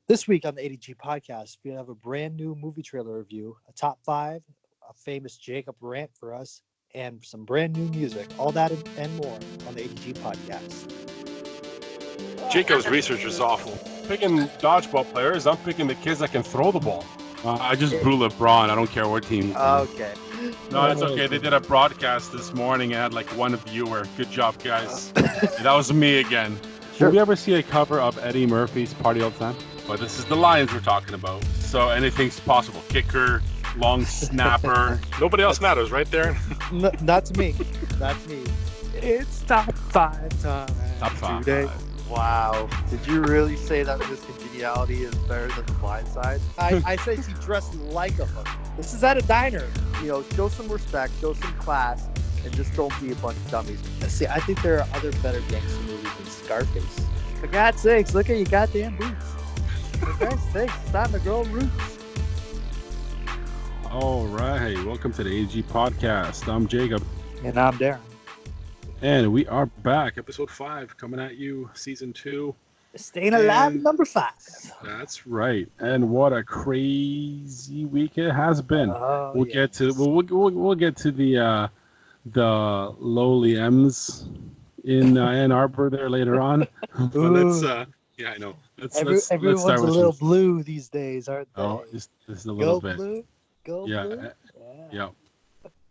This week on the ADG podcast, we have a brand new movie trailer review, a top five, a famous Jacob rant for us, and some brand new music. All that and more on the ADG podcast. Jacob's research is awful. Picking dodgeball players, I'm picking the kids that can throw the ball. I just blew LeBron. I don't care what team he's on. Okay. No, it's okay. They did a broadcast this morning and had like one viewer. Good job, guys. That was me again. Sure. Did we ever see a cover of Eddie Murphy's Party All the Time? But this is the Lions we're talking about. So anything's possible. Kicker, long snapper. Nobody else matters, right, Darren? Not to me. Not to me. It's top five time. Top five. Today. Wow. Did you really say that Miss Congeniality is better than The Blind Side? I said she dressed like a hooker. This is at a diner. You know, show some respect, show some class, and just don't be a bunch of dummies. See, I think there are other better gangster movies than Scarface. For God's sakes, look at your goddamn boots. For God's sakes, it's not the girl roots. All right. Welcome to the AG podcast. I'm Jacob. And I'm Darren. And we are back. Episode 5 coming at you. Season 2. Staying alive, number 5. That's right. And what a crazy week it has been. Oh, We'll get to the lowly M's in Ann Arbor there later on. But let's yeah, I know. Let's Everyone's start a with little some- blue these days, aren't they? Oh, just a little Go bit. blue, go Yeah, blue. Yeah,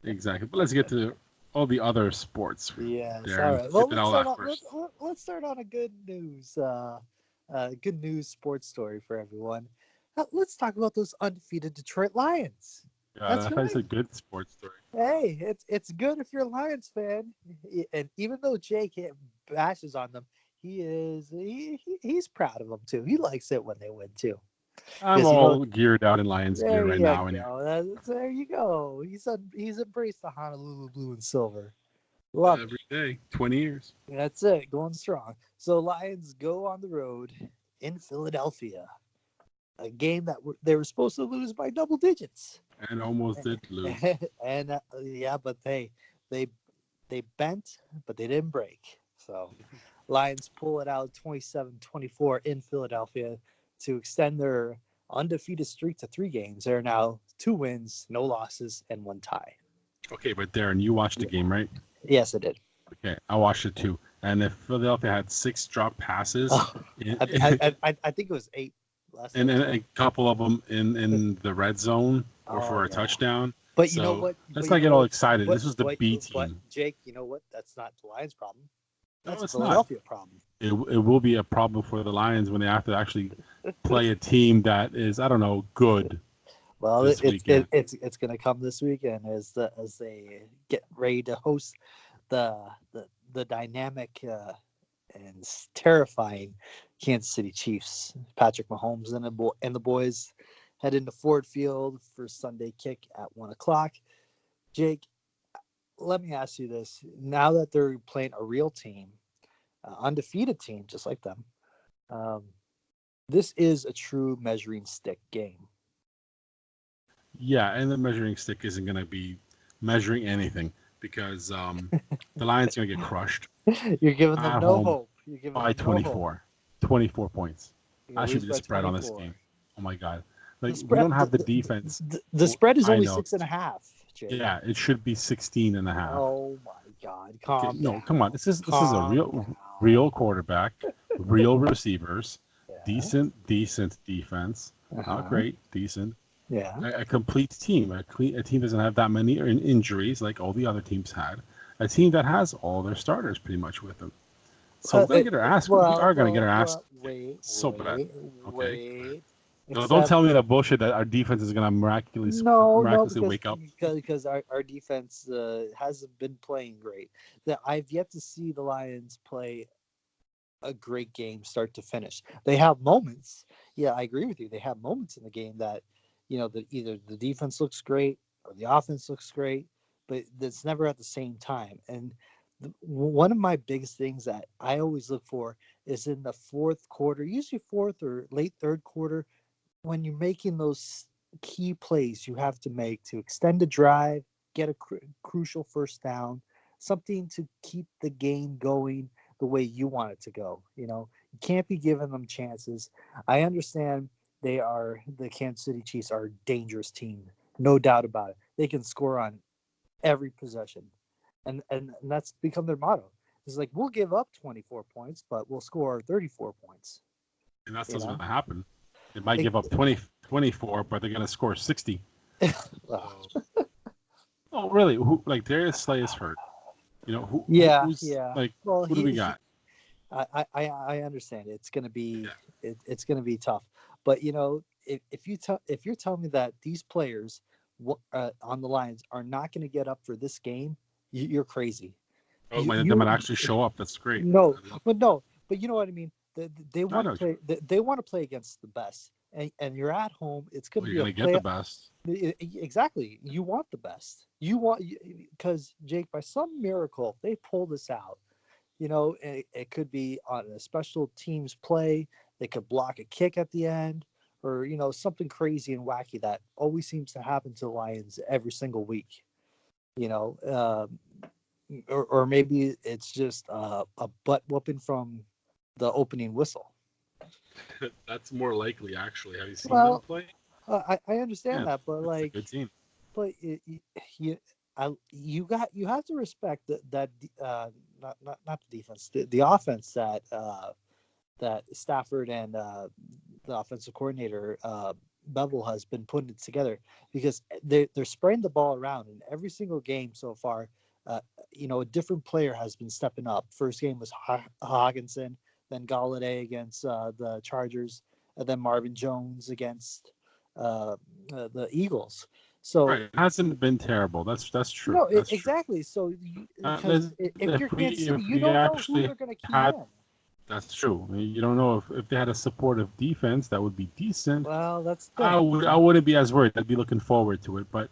exactly. But let's get to all the other sports. Yes. Darren, All right. Well, skip it all that first. let's start on a good news sports story for everyone. Let's talk about those undefeated Detroit Lions. That's That's right. a good sports story. Hey, it's good if you're a Lions fan, and even though Jake bashes on them, he's proud of them too. He likes it when they win too. I'm Yes, you all geared out in Lions gear There right you now. And go. There you go. He's embraced the Honolulu blue and silver. Love it. every day, 20 years. That's it. Going strong. So Lions go on the road in Philadelphia, a game that they were supposed to lose by double digits. And almost did lose. And but they bent, but they didn't break. So Lions pull it out 27-24 in Philadelphia to extend their undefeated streak to 3 games. They're now 2 wins, no losses, and 1 tie. Okay, but Darren, you watched the game, right? Yes, I did. Okay, I watched it too. And if Philadelphia had 6 drop passes, I think it was 8. and a couple of them in the red zone or for a touchdown. But you know what? Let's not get all excited. This was the B team. But Jake, you know what? That's not the Lions' problem. That's it's Philadelphia problem. It will be a problem for the Lions when they have to actually play a team that is, I don't know, good. Well, this weekend. it's going to come this weekend as they get ready to host the dynamic and terrifying Kansas City Chiefs. Patrick Mahomes and the boys head into Ford Field for Sunday kick at 1:00. Jake, let me ask you this: now that they're playing a real team, undefeated team, just like them, this is a true measuring stick game. Yeah, and the measuring stick isn't going to be measuring anything because the Lions are going to get crushed. You're giving them At no home hope. You're giving by them no 24. hope. 24 points. You're That gonna should lose be by the spread on this 24. game. Oh my God. The Like, spread- we don't have the defense. The spread is I only know. 6.5. Jake. Yeah, it should be 16 and a half. Oh my God! Okay, Calm no, down. come on. This is a Calm down. real quarterback, real receivers, Yeah. decent defense. Uh-huh. Not great, decent. Yeah. A complete team. A team doesn't have that many injuries like all the other teams had. A team that has all their starters pretty much with them. So we're gonna get our ass. We are gonna get our ass. Wait. so bad. Okay. Wait. No, don't tell me that bullshit that our defense is gonna miraculously wake up. because our defense hasn't been playing great. That I've yet to see the Lions play a great game start to finish. They have moments. Yeah, I agree with you. They have moments in the game that, that either the defense looks great or the offense looks great, but that's never at the same time. And one of my biggest things that I always look for is in the 4th quarter, usually 4th or late 3rd quarter, when you're making those key plays you have to make to extend a drive, get a crucial first down, something to keep the game going the way you want it to go. You can't be giving them chances. I understand the Kansas City Chiefs are a dangerous team, no doubt about it. They can score on every possession, and that's become their motto. It's like we'll give up 24 points, but we'll score 34 points. And that's You what's know? going to happen. They might give up 24, but they're going to score 60. Well, Oh, really? Who, like, Darius Slay is hurt. yeah. Like, Well, who do we got? I understand it's gonna be it's gonna be tough, but if you're telling me that these players on the Lions are not gonna get up for this game, you're crazy. Oh, they might actually show up. That's great. No, but you know what I mean. They want know. to play. They want to play against the best, and you're at home. It's going to be You're a going to get the best. Exactly. You want the best. You want because Jake, by some miracle, if they pull this out. It could be on a special teams play. They could block a kick at the end, or something crazy and wacky that always seems to happen to the Lions every single week. Or maybe it's just a butt whooping from the opening whistle. That's more likely, actually. Have you seen Well, them play? I understand that, but it's a good team. But you have to respect that not the defense, the offense that Stafford and the offensive coordinator Bevel has been putting it together, because they're spreading the ball around in every single game so far. A different player has been stepping up. First game was Hogginson, then Galladay against the Chargers, and then Marvin Jones against the Eagles. So it hasn't been terrible. That's true. No, that's exactly. So because if you're Kansas City, you don't know who they're going to key in. That's true. You don't know if they had a supportive defense that would be decent. Well, that's the thing. I wouldn't be as worried. I'd be looking forward to it, but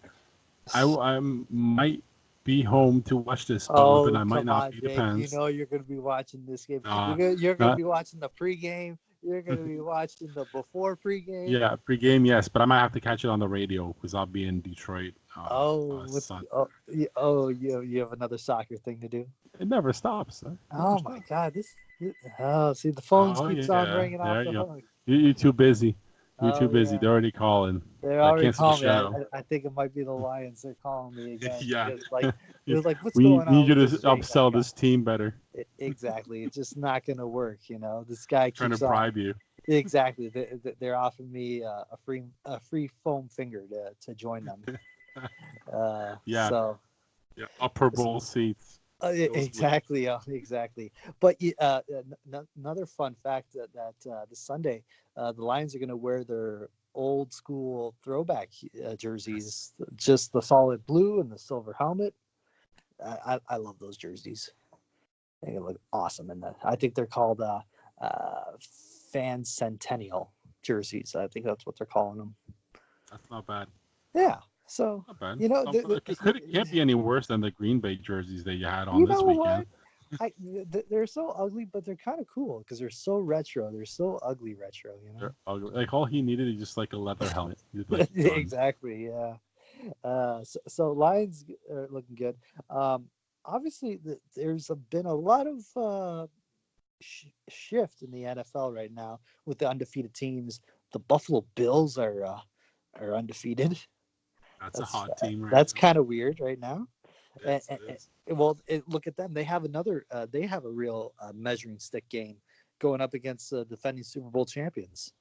I might be home to watch this, but I might not be. Jake. Depends. You're going to be watching this game. You're going to be watching the pregame. You're going to be watching the before pregame. Yeah, pregame, yes, but I might have to catch it on the radio because I'll be in Detroit. You have another soccer thing to do. It never stops. My God, see, the phone keeps on ringing off the hook. You're too busy. You're too busy. Yeah. They're already calling. They're already calling me. I think it might be the Lions. They're calling me again. Yeah. What's going on? We need you to upsell this team better. Exactly. It's just not going to work. This guy keeps trying to bribe you. Exactly. They're offering me a free foam finger to join them. So. Yeah. Upper bowl seats. Exactly. But another fun fact that this Sunday, the Lions are going to wear their old school throwback jerseys, just the solid blue and the silver helmet. I love those jerseys. I think they look awesome in that. I think they're called Fan Centennial jerseys. I think that's what they're calling them. That's not bad. Yeah. So, not bad. It can't be any worse than the Green Bay jerseys that you had on this weekend. They're so ugly, but they're kind of cool because they're so retro. They're so ugly retro, They're ugly. Like, all he needed is just like a leather helmet. Exactly, yeah. So Lions are looking good. Obviously, there's been a lot of shift in the NFL right now with the undefeated teams. The Buffalo Bills are undefeated. That's a hot team right That's now. kind of weird right now. Yes, Look at them. They have a real measuring stick game going up against the defending Super Bowl champions.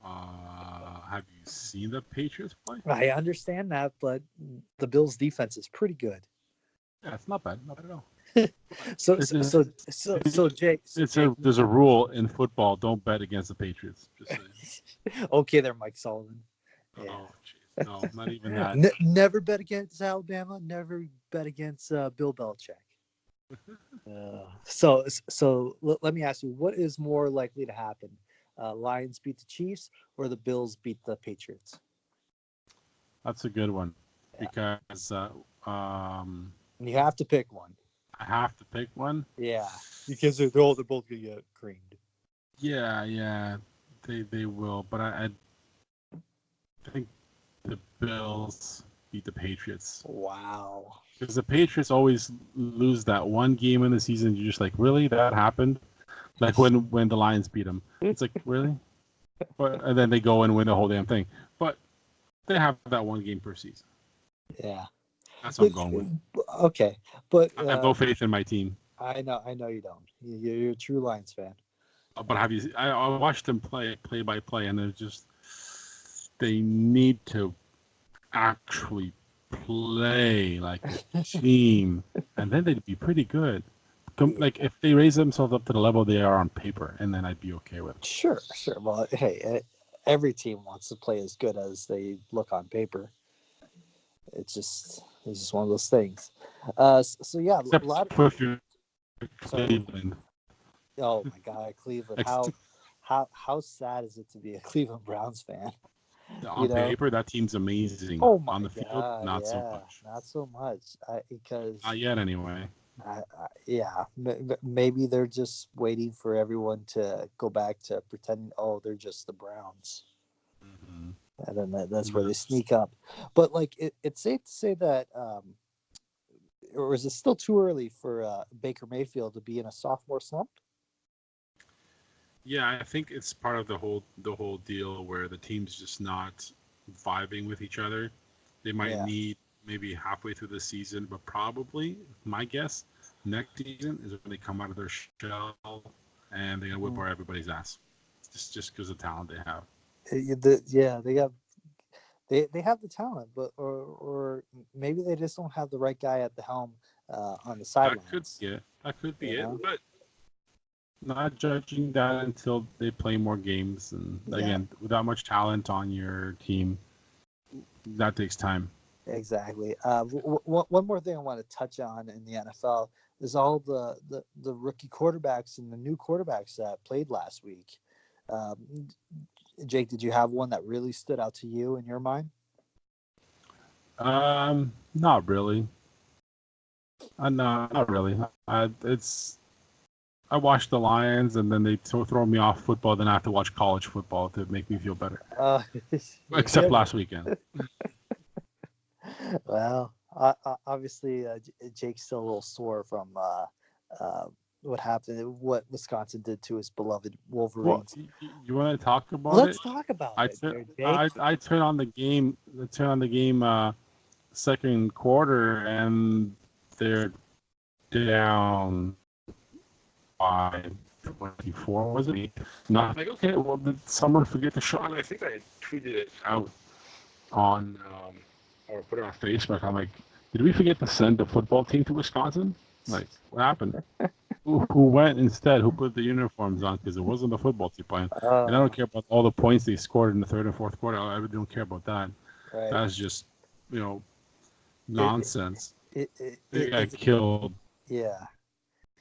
Have you seen the Patriots play? I understand that, but the Bills' defense is pretty good. Yeah, it's not bad at all. So Jake, there's a rule in football: don't bet against the Patriots. Just saying. Okay, there, Mike Sullivan. Yeah. Oh, jeez, no, not even that. Never bet against Alabama. Never bet against Bill Belichick. So let me ask you: what is more likely to happen? Lions beat the Chiefs or the Bills beat the Patriots? That's a good one because you have to pick one. I have to pick one. Yeah, because they're both gonna get creamed. Yeah, they will, but I think the Bills beat the Patriots. Wow. Because the Patriots always lose that one game in the season. You're just like, really? That happened? Like when the Lions beat them, it's like really, and then they go and win the whole damn thing. But they have that one game per season. Yeah. That's what I'm going with. Okay, but I have no faith in my team. I know you don't. You're a true Lions fan. But have you? I watched them play by play, and they're just they need to actually play like a team, and then they'd be pretty good. Like if they raise themselves up to the level they are on paper, and then I'd be okay with it. Sure. Well, hey, every team wants to play as good as they look on paper. It's just one of those things. So yeah, Except a lot for if you're Sorry. Cleveland. Oh my God, Cleveland! How sad is it to be a Cleveland Browns fan? On paper, that team's amazing. Oh my on the God, field, not so much. Not so much. Because Not yet, anyway. Maybe they're just waiting for everyone to go back to pretending. Oh, they're just the Browns, and then that's where they sneak up. But like, it's safe to say that, or is it still too early for Baker Mayfield to be in a sophomore slump? Yeah, I think it's part of the whole deal where the team's just not vibing with each other. They might need maybe halfway through the season, but probably my guess next season is when they come out of their shell and they're gonna whip everybody's ass, just because of the talent they have. They have the talent, but or maybe they just don't have the right guy at the helm on the sidelines. That could be it, but not judging that until they play more games. And again, without much talent on your team, that takes time. Exactly. One more thing I want to touch on in the NFL is all the rookie quarterbacks and the new quarterbacks that played last week. Jake, did you have one that really stood out to you in your mind? Not really. Not really. I watch the Lions, and then they throw me off football. Then I have to watch college football to make me feel better. Except last weekend. Well, obviously, Jake's still a little sore from what happened, what Wisconsin did to his beloved Wolverines. Well, you want to talk about Let's talk about it. I turn on the game. Second quarter, and they're down by 24, wasn't it? Not like, okay, well, did someone forget the shot? I think I tweeted it out on or put it on Facebook. I'm like, did we forget to send the football team to Wisconsin? Like, what happened? Who went instead? Who put the uniforms on? Because it wasn't the football team playing. And I don't care about all the points they scored in the third and fourth quarter. I really don't care about that. Right. That's just, nonsense. They got killed. Yeah.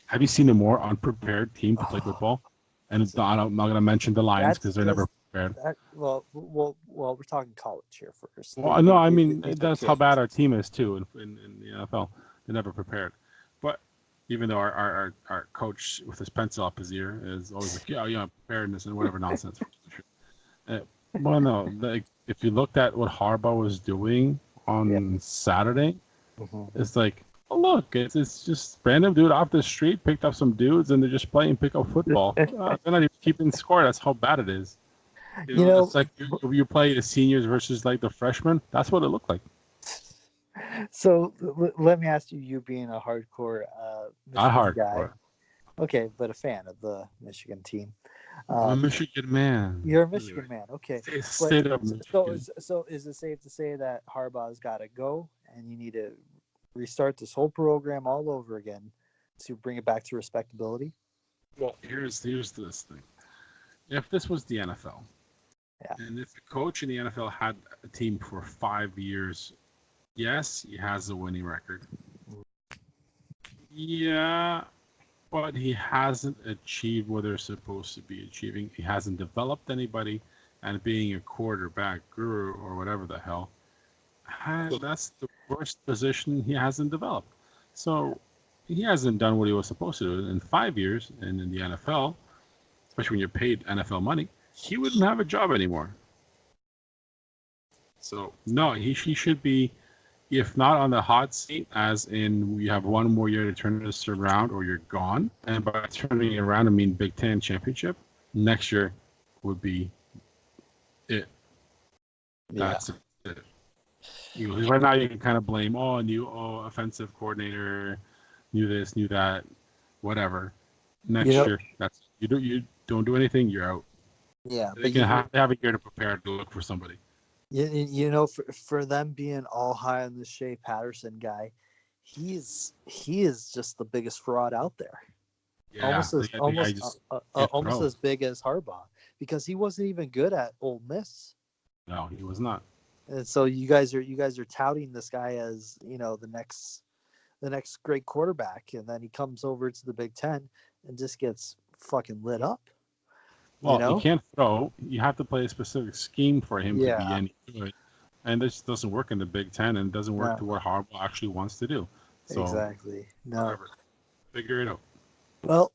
Have you seen a more unprepared team to play football? And I'm not going to mention the Lions because they're never prepared. Well, we're talking college here first. Well, no, I mean, that's how bad our team is, too, in the NFL. They're never prepared. But even though our coach with his pencil up his ear is always like, preparedness and whatever nonsense. Well, no, if you looked at what Harbaugh was doing on Saturday, it's like, oh, look, it's just random dude off the street picked up some dudes and they're just playing pickup football. They're not even keeping score. That's how bad it is. It's like you play the seniors versus like the freshmen. That's what it looked like. So let me ask you, you being a hardcore Michigan guy. Okay, but a fan of the Michigan team. I'm a Michigan man. You're a Michigan man, okay. State of Michigan. So is it safe to say that Harbaugh's got to go and you need to restart this whole program all over again to bring it back to respectability? Well, here's this thing. If this was the NFL, and if the coach in the NFL had a team for 5 years, yes, he has a winning record. Yeah, but he hasn't achieved what they're supposed to be achieving. He hasn't developed anybody, and being a quarterback guru or whatever the hell, that's the worst position he hasn't developed. So he hasn't done what he was supposed to do in 5 years, and in the NFL, especially when you're paid NFL money, he wouldn't have a job anymore. So no, he should be if not on the hot seat, as in we have one more year to turn this around or you're gone. And by turning it around, I mean Big Ten championship. Next year would be it. That's it. Right now you can kind of blame, offensive coordinator, knew this, knew that, whatever. Next year, that's you don't do anything, you're out. Yeah, They can have a year to prepare to look for somebody. For them being all high on the Shea Patterson guy, he is just the biggest fraud out there. Yeah, almost as big as Harbaugh, because he wasn't even good at Ole Miss. No, he was not. And so you guys are touting this guy as the next great quarterback, and then he comes over to the Big Ten and just gets fucking lit up. Well, you can't throw. You have to play a specific scheme for him to be any good. And this doesn't work in the Big Ten, and doesn't work to what Harbaugh actually wants to do. So, exactly. No. Whatever. Figure it out. Well,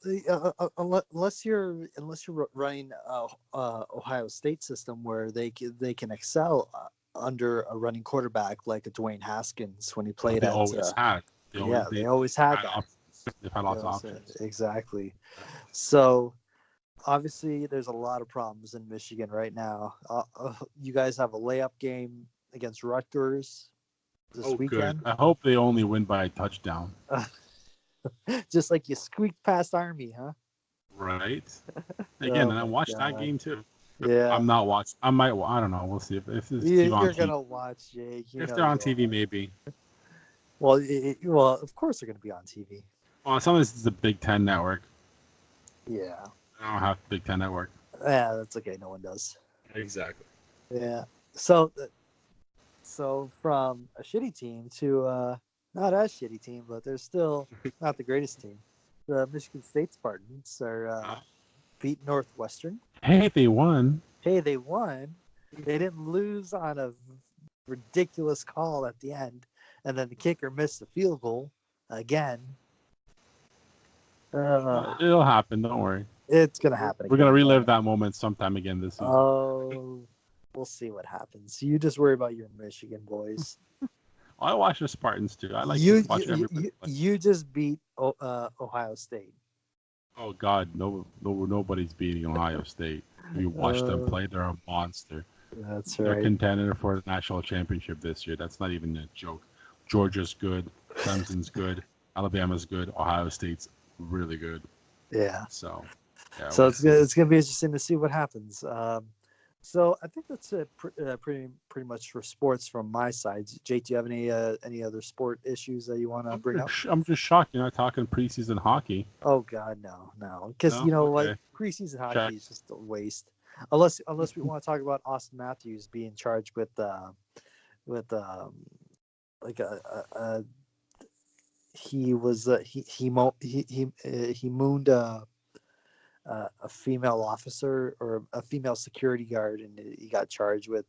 unless you're running Ohio State system where they can excel under a running quarterback like a Dwayne Haskins when he played They always had. They always had that. They've had lots of options. Exactly. So obviously, there's a lot of problems in Michigan right now. You guys have a layup game against Rutgers this weekend. Good. I hope they only win by a touchdown. Just like you squeaked past Army, huh? Right. Again, and I watched that game too. Yeah. I'm not watching. I don't know. We'll see if it's you're on gonna TV. watch, Jake. If they're on TV, maybe. Well, of course they're gonna be on TV. Well, some of this is the Big Ten network. Yeah. I don't have Big Ten network. Yeah, that's okay. No one does. Exactly. Yeah. So from a shitty team to not as shitty team, but they're still not the greatest team. The Michigan State Spartans are beat Northwestern. Hey, they won. They didn't lose on a ridiculous call at the end, and then the kicker missed the field goal again. It'll happen. Don't worry. It's gonna happen. We're gonna relive that moment sometime again this season. Oh, we'll see what happens. You just worry about your Michigan boys. I watch the Spartans too. I like to watch everybody. You just beat Ohio State. Oh God, nobody's beating Ohio State. You watch them play; they're a monster. That's right. They're contender for the national championship this year. That's not even a joke. Georgia's good, Clemson's good, Alabama's good, Ohio State's really good. Yeah. So it's gonna be interesting to see what happens. So I think that's it, pretty much for sports from my side. Jake, do you have any other sport issues that you want to bring up? I'm just shocked you're not talking preseason hockey. Oh God, no, because what, preseason hockey is just a waste. Unless we want to talk about Austin Matthews being charged with he mooned a female officer or a female security guard, and he got charged with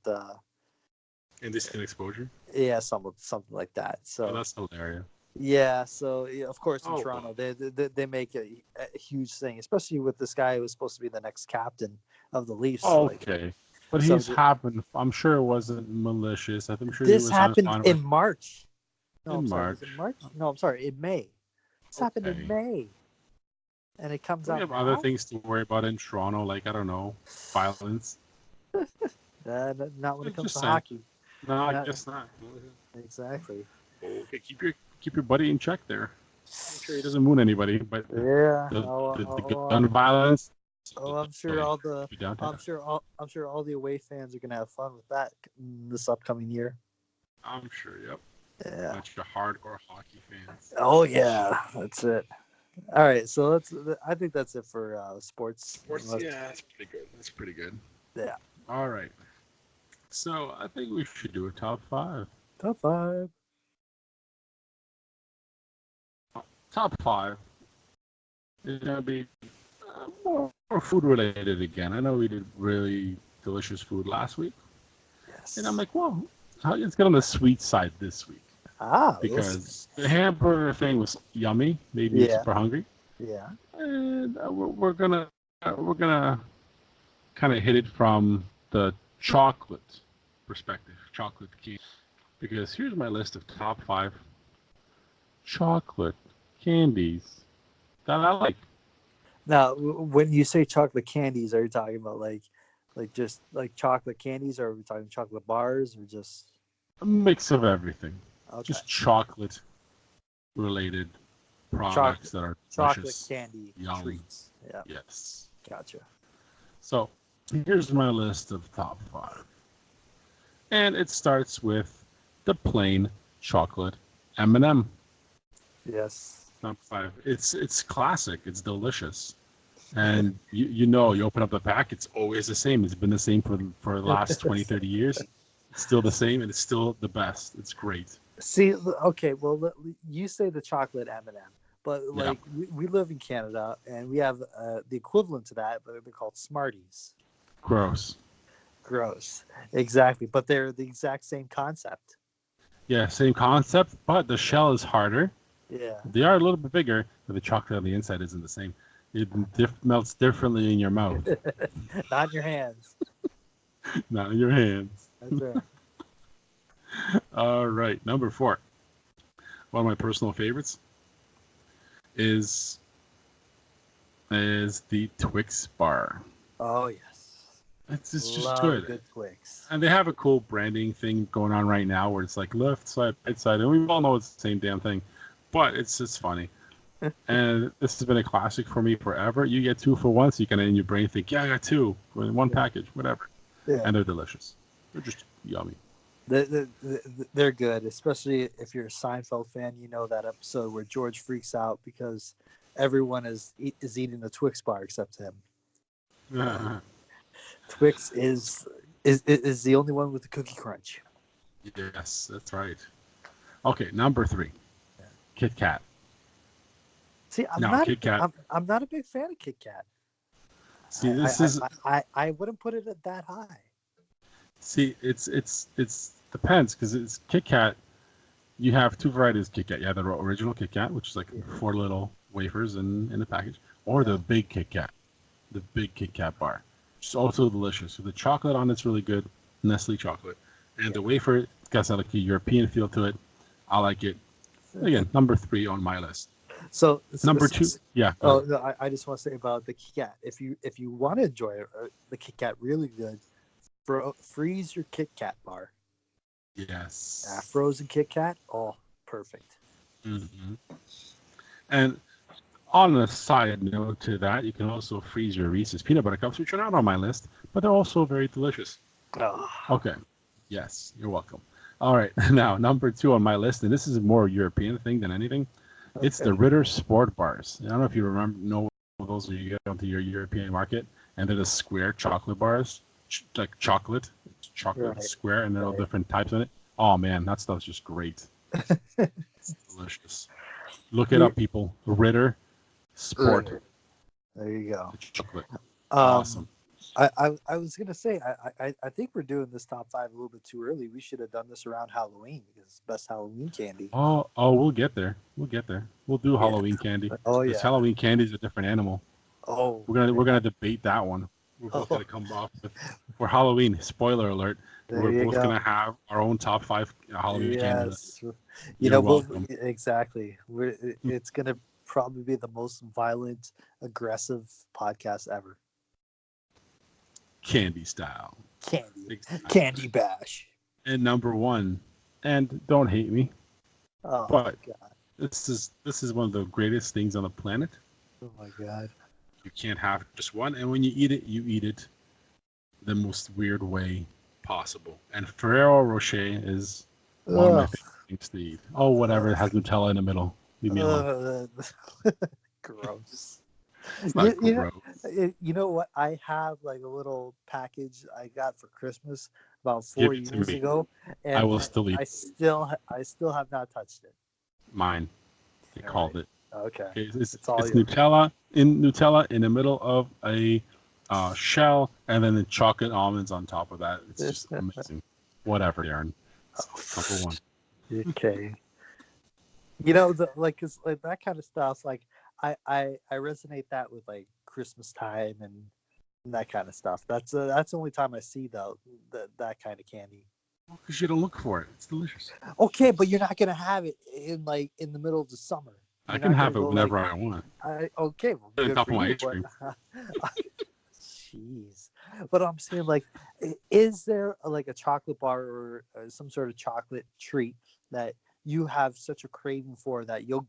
indecent exposure. Yeah, something like that. So that's hilarious. Yeah, so of course in Toronto they make a huge thing, especially with this guy who was supposed to be the next captain of the Leafs. Okay, but he's happened. I'm sure it wasn't malicious. I'm sure this happened in March. No, in March. No, I'm sorry, in May. This happened in May. And it comes out. We have other things to worry about in Toronto, like I don't know, violence. Not when it comes to hockey. No, I guess not. Exactly. Okay, keep your buddy in check there. I'm sure he doesn't moon anybody, but the gun violence. Oh, I'm sure all the away fans are gonna have fun with that this upcoming year. I'm sure. Yep. Yeah. Bunch of hardcore hockey fans. Oh yeah, that's it. All right, so I think that's it for sports. Yeah, that's pretty good. That's pretty good. Yeah. All right. So I think we should do a top 5. Top 5. Top 5 is gonna be more food related again. I know we did really delicious food last week. Yes. And I'm like, well, let's get on the sweet side this week. Because the hamburger thing was yummy, made me super hungry. Yeah. And we're gonna kind of hit it from the chocolate perspective. Chocolate cake. because here's my list of top 5 chocolate candies that I like. Now, when you say chocolate candies, are you talking about like just like chocolate candies, or are we talking chocolate bars, or just A mix of everything. okay, Just chocolate related products chocolate that are chocolate delicious. candy Yum. treats? Yeah, Yes. gotcha. So here's my list of top 5. And it starts with the plain chocolate M&M. Yes. Top 5. It's classic. It's delicious. And you open up the pack, it's always the same. It's been the same for the last 20, 30 years. It's still the same, and it's still the best. It's great. See, okay, well, you say the chocolate M&M, but Yeah. like we live in Canada, and we have the equivalent to that, but they're called Smarties. Gross. Gross. Exactly, but they're the exact same concept. Yeah, same concept, but the shell is harder. Yeah. They are a little bit bigger, but the chocolate on the inside isn't the same. It melts differently in your mouth, Not in your hands. not in your hands. That's right. All right, number 4. One of my personal favorites is the Twix bar. Oh yes. It's just Love a good. good Twix. And they have a cool branding thing going on right now where it's like left side, right side, and we all know it's the same damn thing, but it's just funny. And this has been a classic for me forever. You get 2 for 1, so you can in your brain think, yeah, I got 2 in one package, whatever. Yeah. And they're delicious. They're just yummy. They're good, especially if you're a Seinfeld fan. You know that episode where George freaks out because everyone is eating the Twix bar except him. Twix is the only one with the cookie crunch. Yes, that's right. Okay, number 3, Kit Kat. See, Now, Kit Kat. I'm not a big fan of Kit Kat. See, this is. I wouldn't put it at that high. See, it's depends because it's Kit Kat. You have 2 varieties of Kit Kat. You have the original Kit Kat, which is like 4 little wafers in the package, or the big Kit Kat, the big Kit Kat bar, which is also delicious. So the chocolate on it's really good, Nestle chocolate, and the wafer got like a European feel to it. I like it. Again, number 3 on my list. So Number 2, yeah. Oh no, I just want to say about the Kit Kat. If you want to enjoy the Kit Kat really good, freeze your Kit Kat bar. Yes. Frozen Kit Kat, oh, perfect. Mm-hmm. And on a side note to that, you can also freeze your Reese's peanut butter cups, which are not on my list, but they're also very delicious. Oh. Okay. Yes, you're welcome. All right. Now, number 2 on my list, and this is a more European thing than anything. It's the Ritter Sport Bars. I don't know if you know those when you get onto your European market, and they're the square chocolate bars, like chocolate right. Square, and they're all different types in it. Oh man, that stuff's just great. It's delicious. Look it up, people. Ritter Sport. There you go. Chocolate. Awesome. I was gonna say I think we're doing this top 5 a little bit too early. We should have done this around Halloween because it's best Halloween candy. Oh, we'll get there. We'll do Halloween candy. Oh yeah. Because Halloween candy is a different animal. Oh. We're gonna debate that one. We're both gonna come off with for Halloween. Spoiler alert. We're both gonna have our own top 5 Halloween candy lists. You know, exactly. It's gonna probably be the most violent, aggressive podcast ever. Candy style. Candy bash. And number 1, and don't hate me, but God. This is one of the greatest things on the planet. Oh my God. You can't have just one, and when you eat it the most weird way possible. And Ferrero Rocher is one of my favorite things to eat. Oh, whatever, it has Nutella in the middle. Leave me alone. Gross. It's not gross. You know what? I have like a little package I got for Christmas about 4 years ago, and I will still eat. I still have not touched it. Mine. They called it. Okay. It's Nutella in the middle of a shell, and then the chocolate almonds on top of that. It's just amazing. Whatever, Aaron. Number 1. Okay. You know, cause like that kind of stuff, like I resonate that with like Christmas time and that kind of stuff. That's the only time I see that kind of candy. Because you don't look for it. It's delicious. Okay, but you're not gonna have it in the middle of the summer. I You're can not gonna have it go whenever I want. okay, well, On good top for of my you. ice cream. Jeez, but I'm saying like, is there like a chocolate bar or some sort of chocolate treat that you have such a craving for that you'll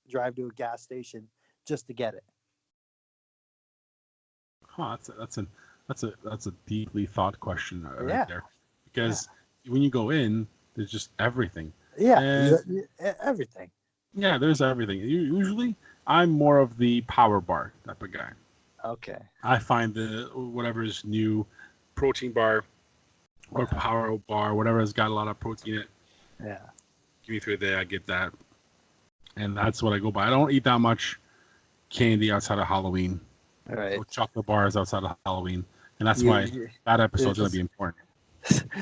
drive to a gas station just to get it? Huh, that's a deeply thought question right Yeah, there. Because when you go in, there's just everything. yeah, And everything. yeah, there's everything. Usually, I'm more of the power bar type of guy. Okay. I find the whatever is new, protein bar or power bar, whatever has got a lot of protein in it. Yeah. Give me 3 a day, I get that, and that's what I go by. I don't eat that much candy outside of Halloween. All right. Or chocolate bars outside of Halloween, and that's You- why you- that episode is going it's- to be important.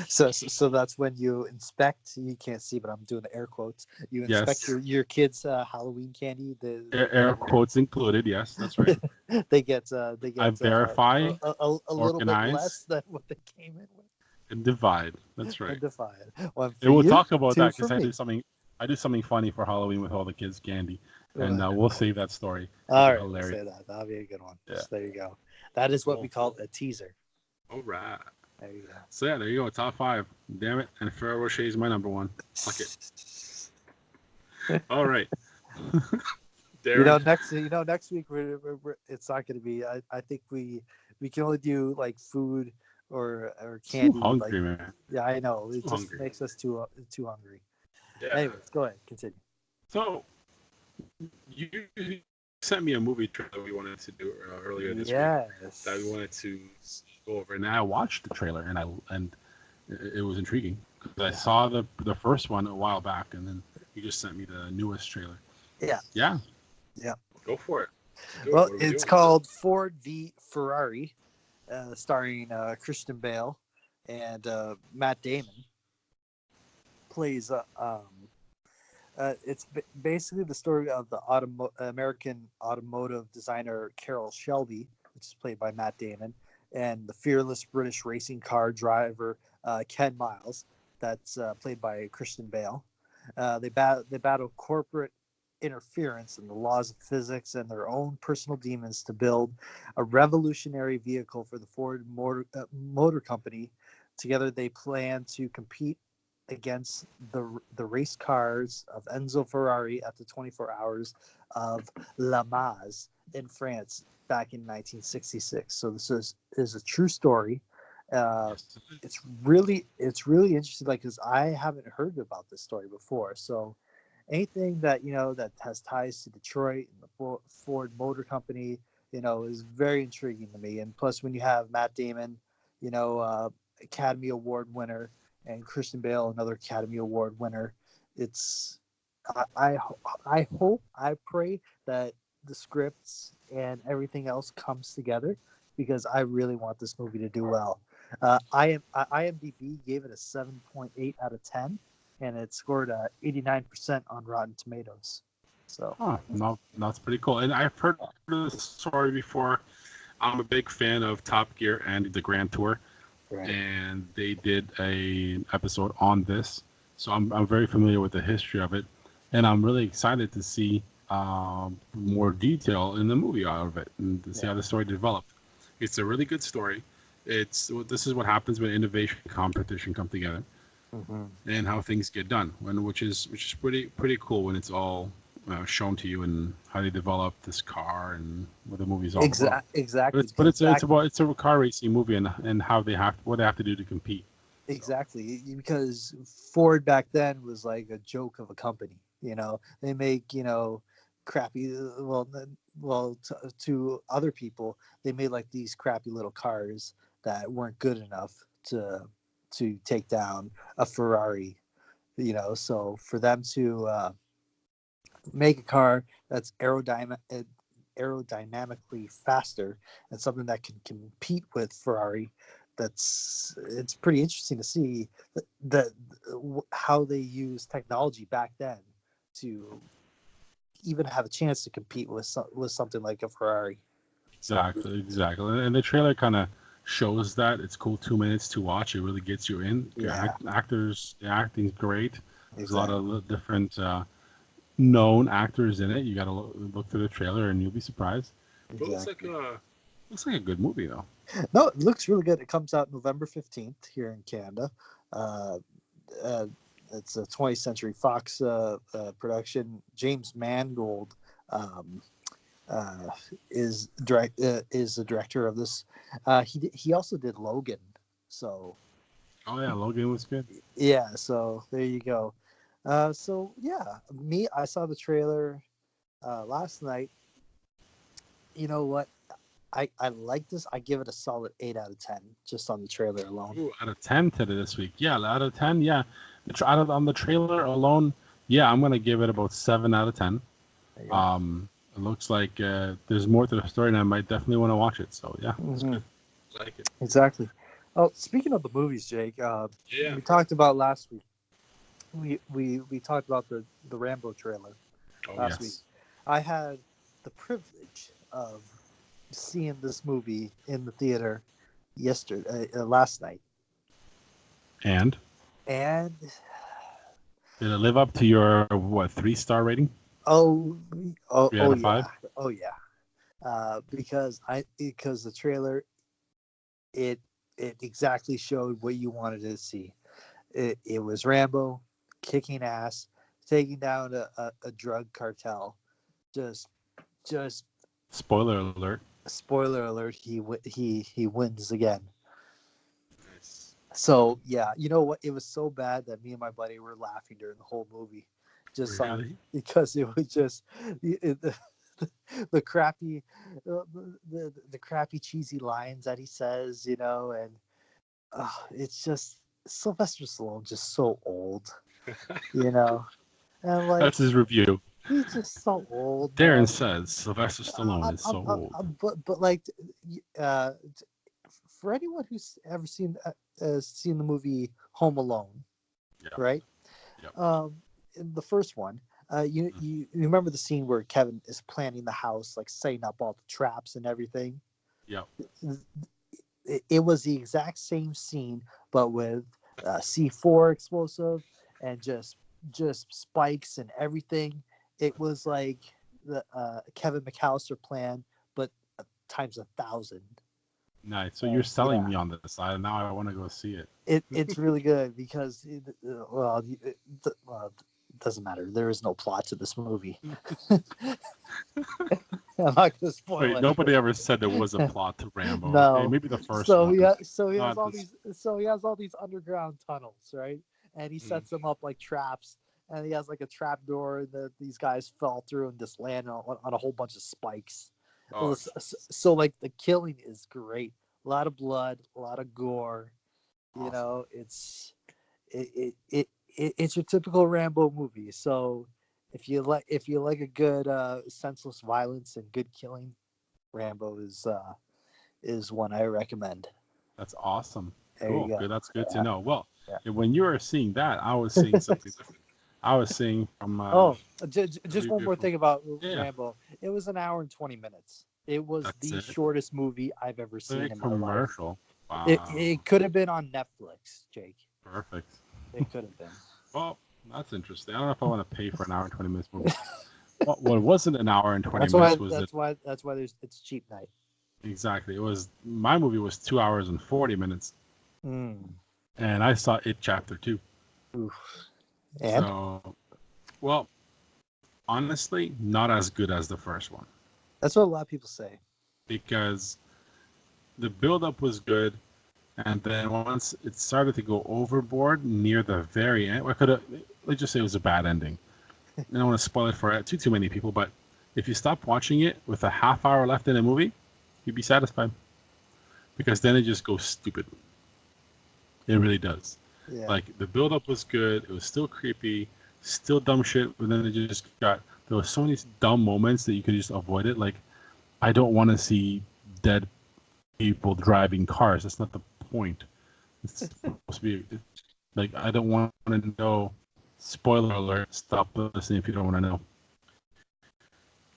So that's when you inspect. You can't see, but I'm doing the air quotes. You inspect Yes. your kids' Halloween candy. Air quotes included. Yes, that's right. They get I verify, a little bit organize, less than what they came in with. and divide. That's right. And defy it. One And for we'll you, talk about two that for because I me. do something. I do something funny for Halloween with all the kids' candy, and All we'll save that story. right, we'll Hilarious. say that. That'll be a good one. Yeah. So there you go. That is what Cool. we call a teaser. All right. There you go. So yeah, there you go. Top 5. Damn it. And Ferrero Rocher is my number 1. Fuck it. All right. Darren. Next week it's not going to be. I think we can only do like food or candy. Too hungry, like, man. yeah, I know. It Too just hungry. makes us too hungry. Yeah. Anyways, go ahead, continue. So you sent me a movie trailer we wanted to do earlier this week Yes. that we wanted to go over, and I watched the trailer and it was intriguing because I saw the first one a while back, and then you just sent me the newest trailer. Yeah. Yeah. Yeah. Go for it. Well, it's called Ford v Ferrari, starring Christian Bale and Matt Damon. Plays it's basically the story of the American automotive designer Carroll Shelby, which is played by Matt Damon, and the fearless British racing car driver Ken Miles, that's played by Christian Bale. They battle corporate interference and the laws of physics and their own personal demons to build a revolutionary vehicle for the Ford Motor Company. Together, they plan to compete against the race cars of Enzo Ferrari at the 24 Hours of Le Mans in France back in 1966. So this is a true story. Yes. It's really interesting, like, because I haven't heard about this story before. So anything that that has ties to Detroit and the Ford Motor Company, is very intriguing to me. And plus, when you have Matt Damon, Academy Award winner, and Christian Bale, another Academy Award winner, it's I hope, I pray that the scripts and everything else comes together, because I really want this movie to do well. IMDb gave it a 7.8 out of 10, and it scored 89% on Rotten Tomatoes. So, no, that's pretty cool. And I've heard this story before. I'm a big fan of Top Gear and the Grand Tour, right. and they did a episode on this, so I'm very familiar with the history of it, and I'm really excited to see more detail in the movie out of it and to see how the story developed. It's a this is what happens when innovation and competition come together. Mm-hmm. And how things get done, which is pretty cool when it's all shown to you and how they develop this car and what the movie's all about. Exactly. But it's a car racing movie and how what they have to do to compete. Exactly, because Ford back then was like a joke of a company. They make crappy. To other people, they made like these crappy little cars that weren't good enough to take down a Ferrari. So for them to make a car that's aerodynamically faster and something that can compete with Ferrari, it's pretty interesting to see how they use technology back then to even have a chance to compete with something like a Ferrari. Exactly. And the trailer kind of shows that. It's cool 2 minutes to watch. It really gets you in. Yeah. Actors, the acting's great. There's a lot Exactly. of different known actors in it. You got to look through the trailer and you'll be surprised. But it Exactly. looks like a good movie though. No, it looks really good. It comes out November 15th here in Canada. Uh, uh, it's a 20th Century Fox production. James Mangold um, uh, is the director of this. He also did Logan. So Oh yeah, Logan was good. yeah, so there you go. So yeah, I saw the trailer last night. You know what? I like this. I give it a solid 8 out of 10 just on the trailer alone. Ooh, out of 10 to this week. Yeah, out of 10. Yeah, on the trailer alone. Yeah, I'm gonna give it about 7 out of 10. There you go. It looks like there's more to the story, and I might definitely want to watch it. So yeah, it's Mhm. good. I like it. Exactly. Oh, speaking of the movies, Jake, Yeah. we talked about last week. We talked about the Rambo trailer Oh last yes. week. I had the privilege of seeing this movie in the theater last night, And and did it live up to your 3-star rating? oh 3 out of 5? Because the trailer it exactly showed what you wanted to see. It was Rambo kicking ass, taking down a drug cartel. Just Spoiler alert. spoiler alert, he wins again. Nice. So yeah, you know what? It was so bad that me and my buddy were laughing during the whole movie, just Really? because it was just the crappy, the crappy cheesy lines that he says, and it's just Sylvester Stallone just so old, and like That's his review. he's just so old, man. Darren says Sylvester Stallone is so old. But like, uh, for anyone who's ever seen the movie Home Alone, Yeah. right? Yep. In the first one, you remember the scene where Kevin is planning the house, like setting up all the traps and everything. Yeah. It was the exact same scene, but with C4 explosive and just spikes and everything. It was like the Kevin McAllister plan, but times 1,000. Nice. So you're selling Yeah. me on this. Now I want to go see it. It's really good because it doesn't matter. There is no plot to this movie. I'm not gonna spoil Wait, it. nobody ever said there was a plot to Rambo. No. Okay, maybe the first So one. he has Not all this- these underground tunnels, right? And he Mm. sets them up like traps, and he has like a trap door that these guys fall through and just land on a whole bunch of spikes. Oh, So like the killing is great. A lot of blood, a lot of gore. Awesome. It's your typical Rambo movie. So if you like a good senseless violence and good killing, Rambo is one I recommend. That's awesome. There Cool. you go. Good. That's good Yeah. to know. Well, Yeah. when you were seeing that, I was seeing something different. I was seeing from. Just one more thing about Yeah. Rambo. It was an hour and 20 minutes. It was That's the it? shortest movie I've ever seen Big in my life. commercial. Wow. It could have been on Netflix, Jake. Perfect. It could have been. Well, that's interesting. I don't know if I want to pay for an hour and 20 minutes movie. Well, it wasn't an hour and 20 minutes. That's why it's cheap night. Exactly. It was my movie was 2 hours and 40 minutes, Mm. and I saw it chapter 2. Oof. And So, well, honestly, not as good as the first one that's what a lot of people say. because the build-up was good, and then once it started to go overboard near the very end, let's just say it was a bad ending. I don't want to spoil it for too many people, but if you stop watching it with a half hour left in the movie, you'd be satisfied because then it just goes stupid. It really does. Yeah. Like the build-up was good. It was still creepy, still dumb shit. But then there were so many dumb moments that you could just avoid it. Like, I don't want to see dead people driving cars. That's not the point. It's supposed to be like I don't want to know. Spoiler alert! Stop listening if you don't want to know.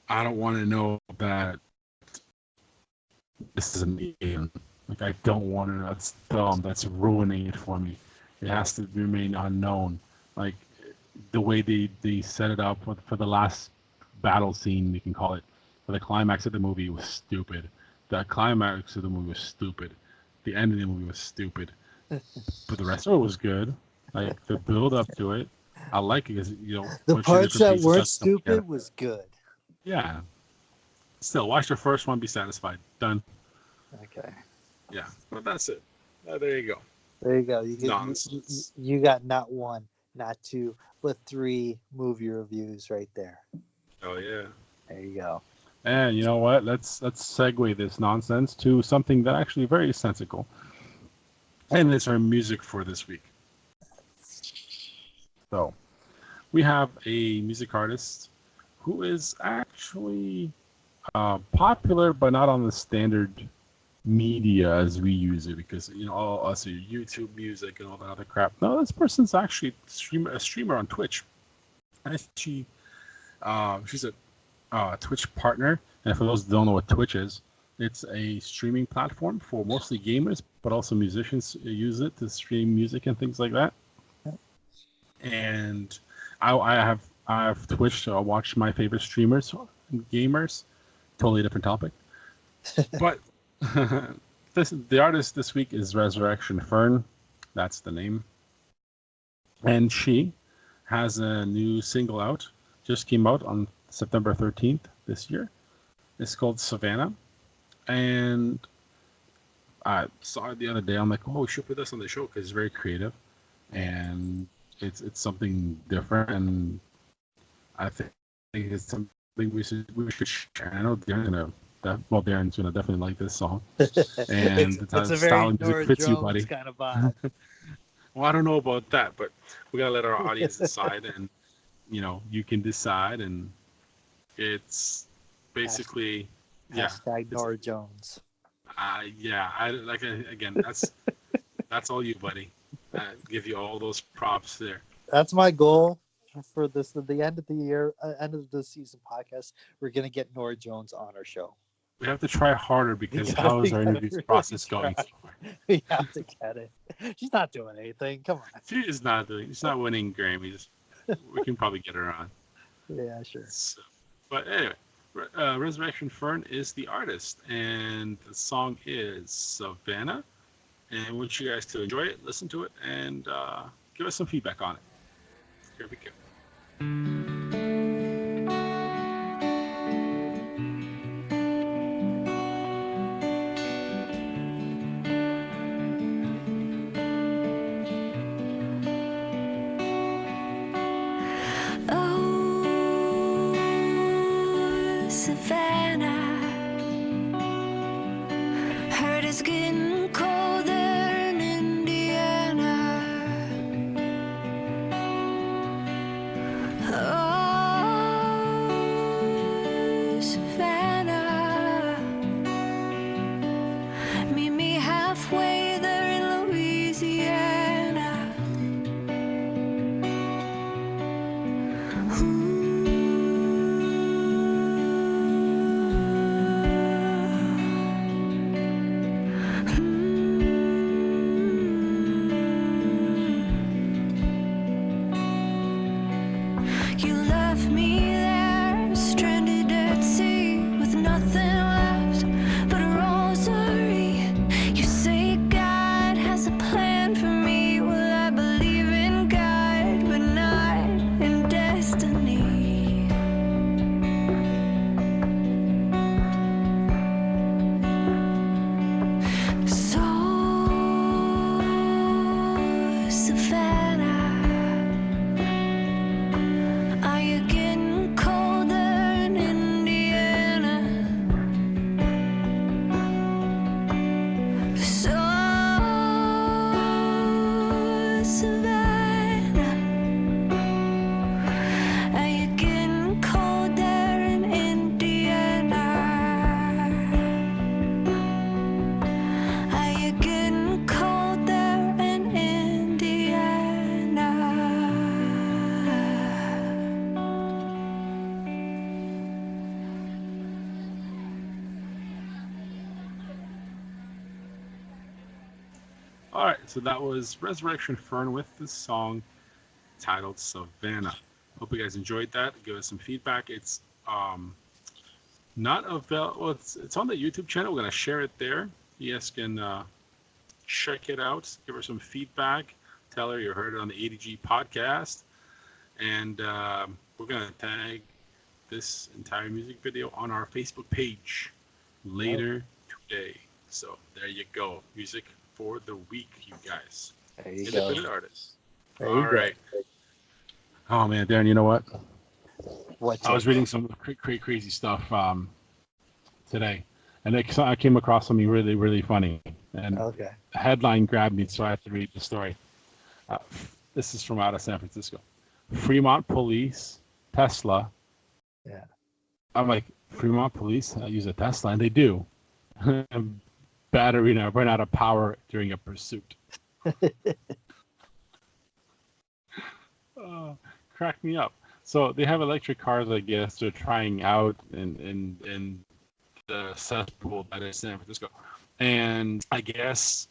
I don't want to know that this is an alien. Like, I don't want to know. That's dumb. That's ruining it for me. It has to remain unknown. Like, the way they set it up for the last battle scene, you can call it, for the climax of the movie was stupid. The climax of the movie was stupid. The end of the movie was stupid. But the rest of it was good. Like, the build up to it, I like it because, The bunch of parts different that pieces weren't just come together. stupid was good. Yeah. Still, watch the first one, be satisfied. Done. Okay. Yeah, but that's it. There you go. There you go. Nonsense. You got not one, not two, but 3 movie reviews right there. Oh yeah. There you go. And you know what? Let's segue this nonsense to something that actually very sensical. And it's our music for this week. So, we have a music artist who is actually popular, but not on the standard media as we use it, because all us YouTube music and all that other crap. No, this person's actually a streamer on Twitch, and she's a Twitch partner. And for those who don't know what Twitch is, it's a streaming platform for mostly gamers, but also musicians use it to stream music and things like that. And I have Twitch to watch my favorite streamers and gamers. Totally different topic. But the artist this week is Resurrection Fern. That's the name. And she has a new single out. Just came out on September 13th this year. It's called Savannah. And I saw it the other day. I'm like, oh, we should put this on the show because it's very creative. And it's something different. And I think it's something we should share. I know Darren's gonna definitely like this song. And it's a very Nora fits Jones you, buddy. kind of vibe. Well, I don't know about that, but we gotta let our audience decide, and you can decide. And it's basically Hashtag Nora Jones. Again, that's all you, buddy. Give you all those props there. That's my goal for this. At the end of the year, end of the season podcast, we're gonna get Nora Jones on our show. We have to try harder because how is our interview process going? We have to get it. She's not doing anything. Come on. She's not winning Grammys. We can probably get her on. Yeah, sure. So, but anyway, Resurrection Fern is the artist, and the song is Savannah. And I want you guys to enjoy it, listen to it, and give us some feedback on it. Here we go. Savannah, heard it's getting colder in Indiana. Oh, Savannah, meet me halfway there in Louisiana. Ooh. You left me there, stranded at sea, with nothing left but a rosary. You say God has a plan for me. Well, I believe in God, but not in destiny. So, Savannah, are you getting colder in Indiana? So, Savannah, are you getting colder in Indiana? Are you getting colder in Indiana? So that was Resurrection Fern with the song titled Savannah. Hope you guys enjoyed that. Give us some feedback. It's not available. Well, it's on the YouTube channel. We're gonna share it there. You guys can check it out. Give her some feedback. Tell her you heard it on the ADG podcast, and we're gonna tag this entire music video on our Facebook page later today. So there you go. Music for the week, you guys. There you Independent go. artists. There All you go. right. Oh man, Darren, you know what? What? I was reading some crazy stuff today, and I came across something really, really funny. And Okay. the headline grabbed me, so I have to read the story. This is from out of San Francisco. Fremont police, Tesla. Yeah. I'm like, Fremont police use a Tesla, and they do. Battery ran out of power during a pursuit. Crack me up. So they have electric cars, I guess, they're trying out in the cesspool that is San Francisco. And I guess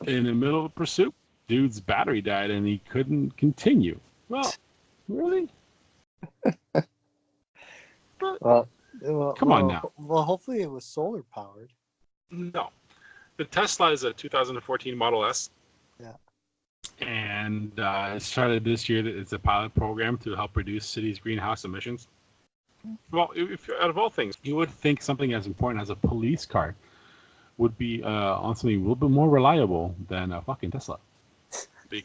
in the middle of a pursuit, dude's battery died and he couldn't continue. Well, really? Well, Come on now. Well, hopefully it was solar powered. No. The Tesla is a 2014 Model S. Yeah. And it started this year. It's a pilot program to help reduce cities' greenhouse emissions. Well, if out of all things, you would think something as important as a police car would be on something a little bit more reliable than a fucking Tesla.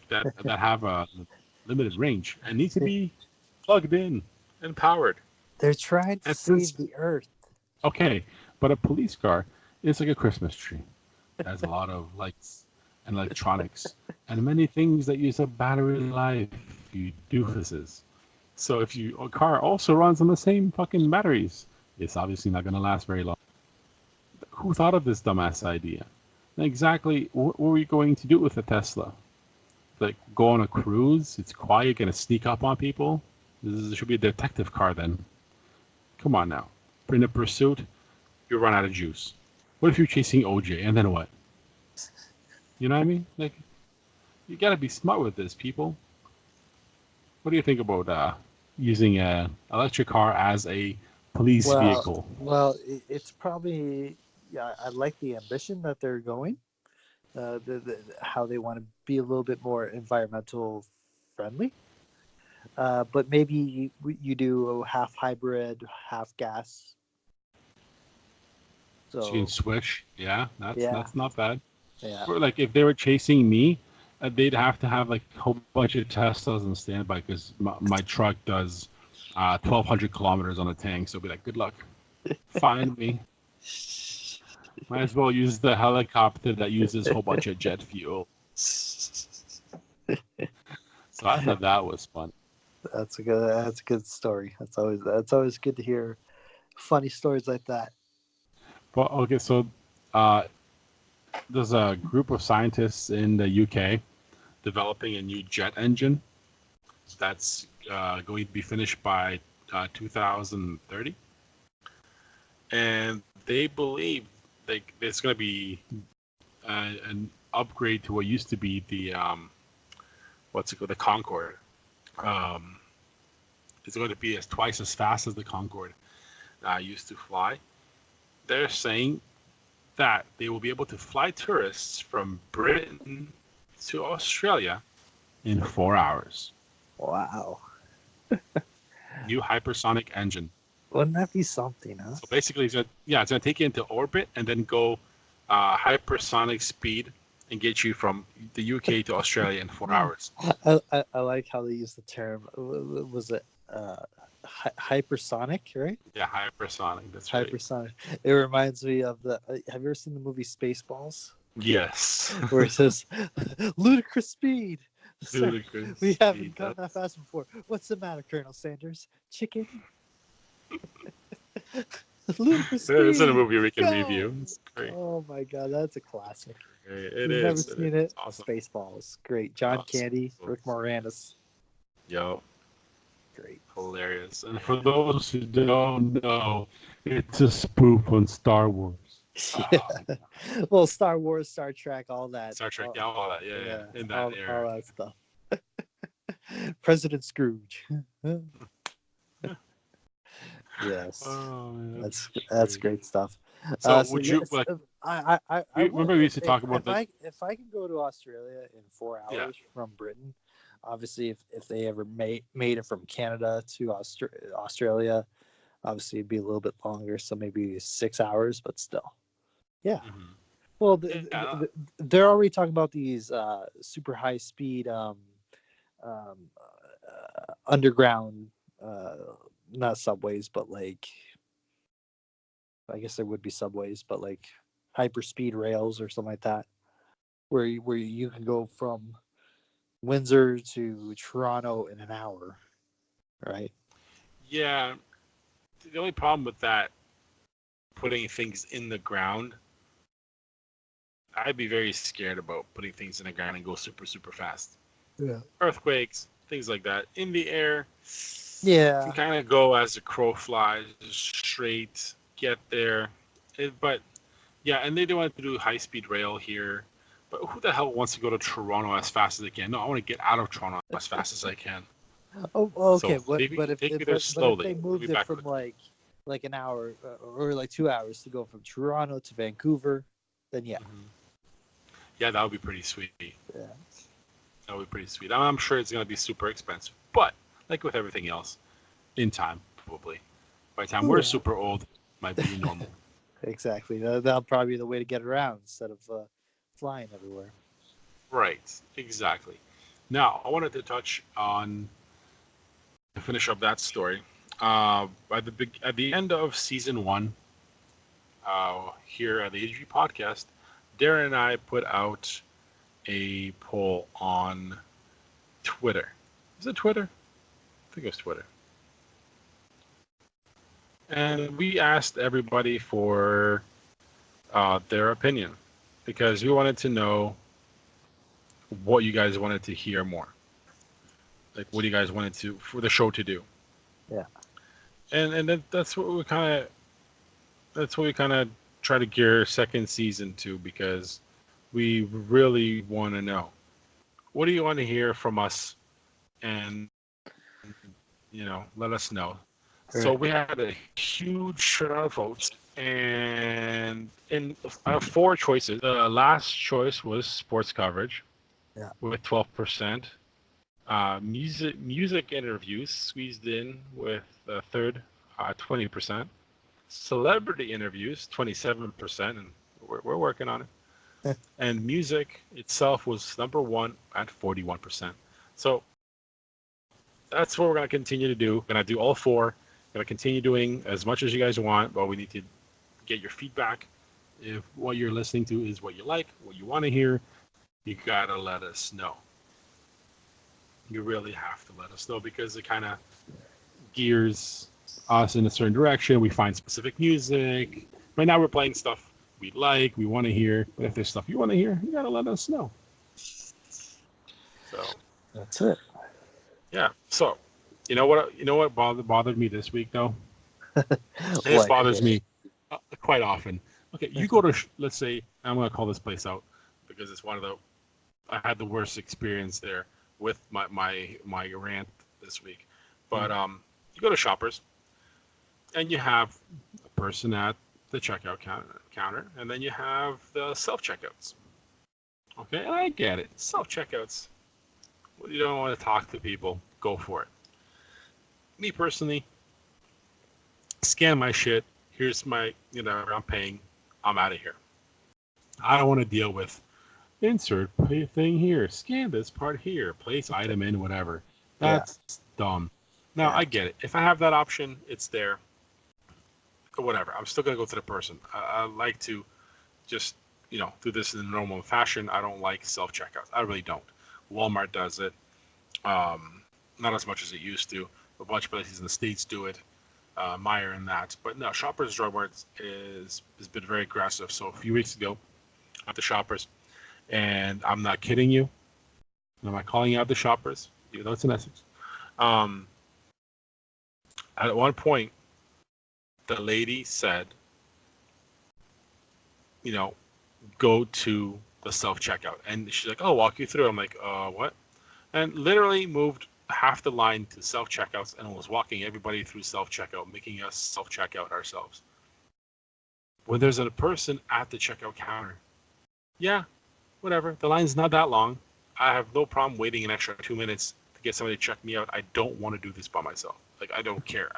that have a limited range and need to be plugged in and powered. They're trying to save the earth. Okay, but a police car is like a Christmas tree. It has a lot of lights and electronics and many things that use up battery life, you doofuses. So if a car also runs on the same fucking batteries, it's obviously not going to last very long. Who thought of this dumbass idea? And exactly what were we going to do with a Tesla? Like go on a cruise? It's quiet, going to sneak up on people? This should be a detective car then. Come on now. In a pursuit, you run out of juice. What if you're chasing OJ and then what? You know what I mean? Like, you gotta be smart with this, people. What do you think about using an electric car as a police vehicle? Well, it's probably, yeah, I like the ambition that they're going, how they want to be a little bit more environmental friendly. But maybe you do half hybrid, half gas. So you can switch. Yeah, that's not bad. Yeah. Or like if they were chasing me, they'd have to have like a whole bunch of Teslas on standby because my truck does 1,200 kilometers on the tank. So be like, good luck. Find me. Might as well use the helicopter that uses a whole bunch of jet fuel. So I thought that was fun. That's a good story. That's always good to hear funny stories like that. Well, okay, so there's a group of scientists in the UK developing a new jet engine that's going to be finished by 2030, and they believe it's going to be an upgrade to what used to be the the Concorde. It's going to be twice as fast as the Concorde used to fly. They're saying that they will be able to fly tourists from Britain to Australia in 4 hours. Wow. New hypersonic engine. Wouldn't that be something, huh? So basically, it's going to take you into orbit and then go hypersonic speed and get you from the UK to Australia in 4 hours. I like how they use the term. Was it hypersonic, right? Yeah, hypersonic. That's hypersonic. Right. It reminds me of the. Have you ever seen the movie Spaceballs? Yes. Where it says, "Ludicrous speed." Ludicrous. We haven't gone that fast before. What's the matter, Colonel Sanders? Chicken. Ludicrous speed. It's in a movie we can review. It's great. Oh my god, that's a classic. It You've is. never seen it? Awesome. Spaceballs. Great. John Candy, Rick Moranis. Yo. Great. Hilarious. And for those who don't know, it's a spoof on Star Wars. Yeah. Well, Star Wars, Star Trek, all that. Star Trek, yeah, all that, yeah, in that all era. that stuff. President Scrooge. Yes, Oh man, that's great stuff. So So would you yes, like? I would Remember we used to talk about if I can go to Australia in 4 hours Yeah. from Britain, obviously if they ever made it from Canada to Australia, obviously it'd be a little bit longer, so maybe 6 hours, but still, yeah. Mhm. Well, Yeah, they're already talking about these super high speed underground, uh, not subways, but like I guess there would be subways, but like hyperspeed rails or something like that, where you can go from Windsor to Toronto in an hour, right? yeah. The only problem with that, putting things in the ground, I'd be very scared about putting things in the ground and go super, super fast. Yeah. Earthquakes, things like that. In the air, can Yeah. kind of go as the crow flies, just straight, get there. But yeah, and they do want to do high-speed rail here. But who the hell wants to go to Toronto as fast as they can? No, I want to get out of Toronto as fast as I can. Oh, okay. So take me there But if slowly. they Bring me moved it back from quickly. like an hour or like 2 hours to go from Toronto to Vancouver, then yeah, Mhm. Yeah, that would be pretty sweet. yeah, That would be pretty sweet. I'm sure it's going to be super expensive, but like with everything else, in time, probably. By the time we're yeah. super old, might be normal. Exactly. That'll probably be the way to get around instead of flying everywhere. Right, exactly. Now, I wanted to touch on to finish up that story. At the end of season one, here at the AG podcast, Darren and I put out a poll on Twitter. Is it Twitter? I think it was Twitter. And we asked everybody for their opinion because we wanted to know what you guys wanted to hear more. Like, what do you guys wanted to for the show to do? Yeah. And that's what we kind of try to gear second season to because we really want to know what do you want to hear from us, and let us know. So Right. we had a huge turnout of votes, and in four choices, the last choice was sports coverage, Yeah. with 12%. Music interviews squeezed in with a third, 20%. Celebrity interviews, 27%, and we're working on it. And music itself was number one at 41%. So that's what we're going to continue to do. We're going to do all four. We're going to continue doing as much as you guys want, but we need to get your feedback. If what you're listening to is what you like, what you want to hear, you got to let us know. You really have to let us know because it kind of gears us in a certain direction. We find specific music. Right now we're playing stuff we like, we want to hear. But if there's stuff you want to hear, you got to let us know. So That's it. yeah. So you know what bothered me this week though? And this What? bothers me quite often. Okay, you go to let's say I'm gonna call this place out because it's one of the I had the worst experience there with my rant this week. But you go to Shoppers and you have a person at the checkout counter, and then you have the self checkouts. Okay, and I get it, self checkouts. Well, you don't want to talk to people, go for it. Me personally, scan my shit. Here's my, I'm paying. I'm out of here. I don't want to deal with insert pay thing here, scan this part here, place item in, whatever. Yeah. That's dumb. Now, Yeah. I get it. If I have that option, it's there. Whatever. I'm still going to go to the person. I like to just, do this in a normal fashion. I don't like self-checkouts. I really don't. Walmart does it. Not as much as it used to. A bunch of places in the States do it. Meyer and that. But no, Shoppers Drug Mart has been very aggressive. So a few weeks ago at the Shoppers, and I'm not kidding you, I'm not calling out the Shoppers, even though it's in Essex. At one point, the lady said, go to the self checkout. And she's like, "Oh, walk you through." I'm like, what?" And literally moved half the line to self checkouts and was walking everybody through self checkout, making us self checkout ourselves. When there's a person at the checkout counter, yeah, whatever. The line's not that long. I have no problem waiting an extra 2 minutes to get somebody to check me out. I don't want to do this by myself. Like, I don't care.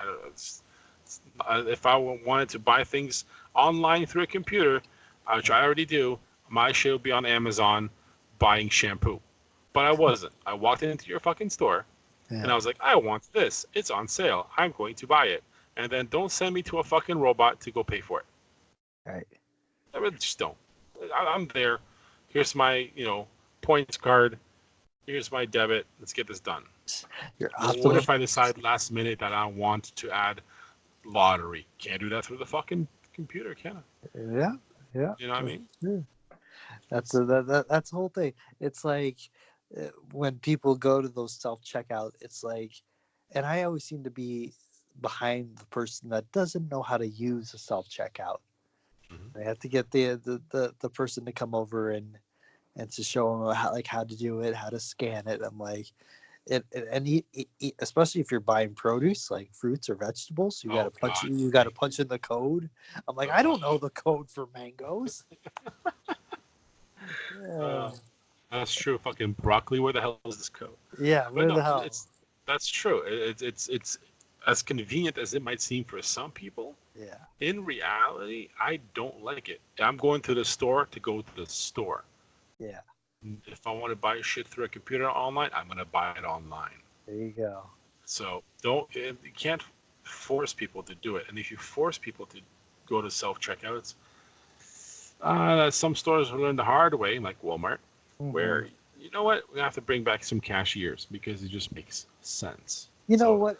If I wanted to buy things online through a computer, which I already do, my shit would be on Amazon buying shampoo. But I wasn't. I walked into your fucking store, and I was like, I want this. It's on sale. I'm going to buy it. And then don't send me to a fucking robot to go pay for it. Right. I really just don't. I'm there. Here's my, points card. Here's my debit. Let's get this done. What if I decide last minute that I want to add lottery? Can't do that through the fucking computer, can I? Yeah. You know what I mean? Yeah. That's the whole thing. It's like when people go to those self checkout, it's like, and I always seem to be behind the person that doesn't know how to use a self checkout. Mm-hmm. They have to get the person to come over and to show them how to do it, how to scan it. I'm like, especially if you're buying produce like fruits or vegetables, you got to punch in the code. I'm like, I don't know the code for mangoes. Yeah. That's true. Fucking broccoli. Where the hell is this code? Yeah, where the hell? That's true. It's as convenient as it might seem for some people. Yeah. In reality, I don't like it. I'm going to the store to go to the store. Yeah. If I want to buy shit through a computer online, I'm gonna buy it online. There you go. So you can't force people to do it. And if you force people to go to self checkouts, some stores will learn the hard way, like Walmart, where you know what, we have to bring back some cashiers because it just makes sense. You know what?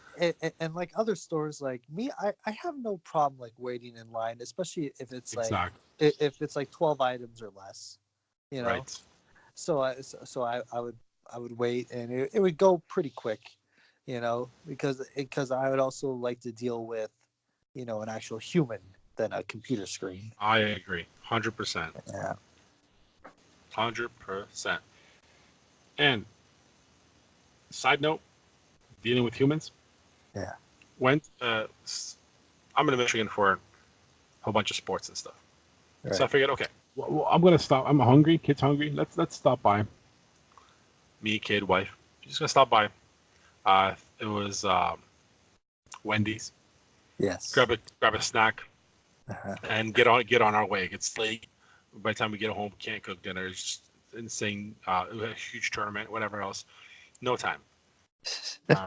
And like other stores, like me, I have no problem like waiting in line, especially if it's if it's like 12 items or less. Right. So I would wait, and it would go pretty quick, because I would also like to deal with, an actual human than a computer screen. I agree, 100%. Yeah. 100%. And side note, dealing with humans. Yeah. I'm in Michigan for a whole bunch of sports and stuff. Right. So I figured, okay, Well, I'm gonna stop. I'm hungry. Kid's hungry. Let's stop by. me, kid, wife, just gonna stop by. It was Wendy's. Yes. Grab a snack Uh-huh. and get on our way. It's late. By the time we get home, can't cook dinner. It's just insane. A huge tournament, whatever else. No time.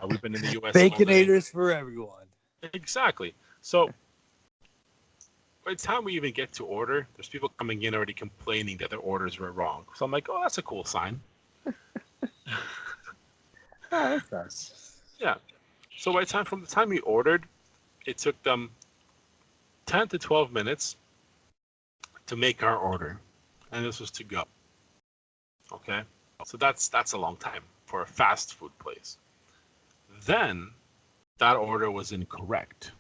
We've been in the U.S. Baconators for everyone. Exactly. So by the time we even get to order, there's people coming in already complaining that their orders were wrong. So I'm like, oh, that's a cool sign. Oh, that's nice. Yeah. So from the time we ordered, it took them 10 to 12 minutes to make our order, and this was to go. Okay, so that's a long time for a fast food place. Then that order was incorrect.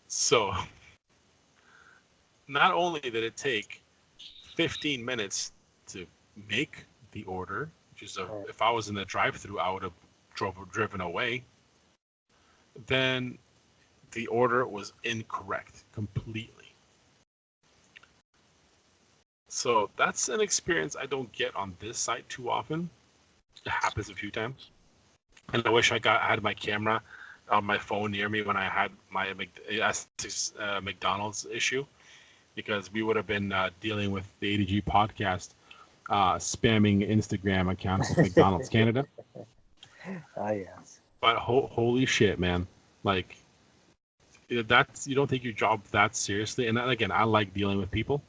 So not only did it take 15 minutes to make the order, which is if I was in the drive-thru, I would have driven away. Then the order was incorrect completely. So that's an experience I don't get on this site too often. It happens a few times, and I wish I had my camera on my phone near me when I had my McDonald's issue, because we would have been dealing with the ADG podcast spamming Instagram accounts of McDonald's Canada. Ah, yes. But holy shit, man! Like, you don't take your job that seriously. And again, I like dealing with people.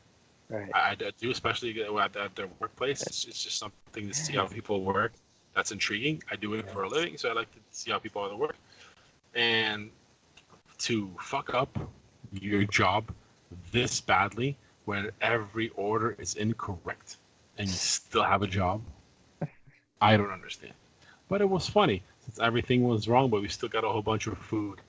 Right. I do, especially at their workplace. It's just something to see how people work. That's intriguing. I do it for a living, so I like to see how people other work. And to fuck up your job this badly when every order is incorrect and you still have a job, I don't understand. But it was funny since everything was wrong, but we still got a whole bunch of food.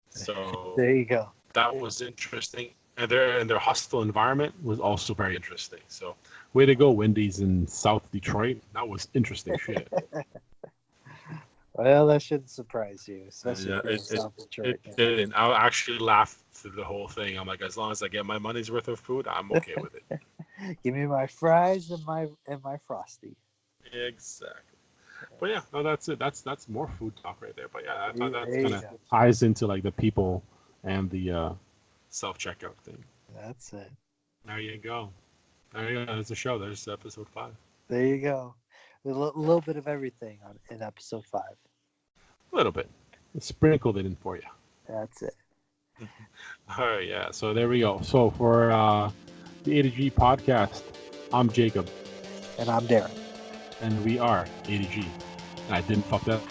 So there you go. That was interesting. and their hostile environment was also very interesting. So, way to go, Wendy's in South Detroit. That was interesting shit. Well, that shouldn't surprise you, especially Yeah, if you're in South Detroit. it didn't. I actually laughed through the whole thing. I'm like, as long as I get my money's worth of food, I'm okay with it. Give me my fries and my frosty. Exactly. But yeah, no, that's it. That's more food talk right there. But yeah, I thought that's There you kind of go. ties into like the people and the self checkout thing. That's it. There you go. There you go. There's the show. There's episode 5. There you go. A little bit of everything in episode 5. A little bit. sprinkled it in for you. That's it. All right, yeah. So there we go. So for the A to G podcast, I'm Jacob. And I'm Darren. And we are A to G. And I didn't fuck that.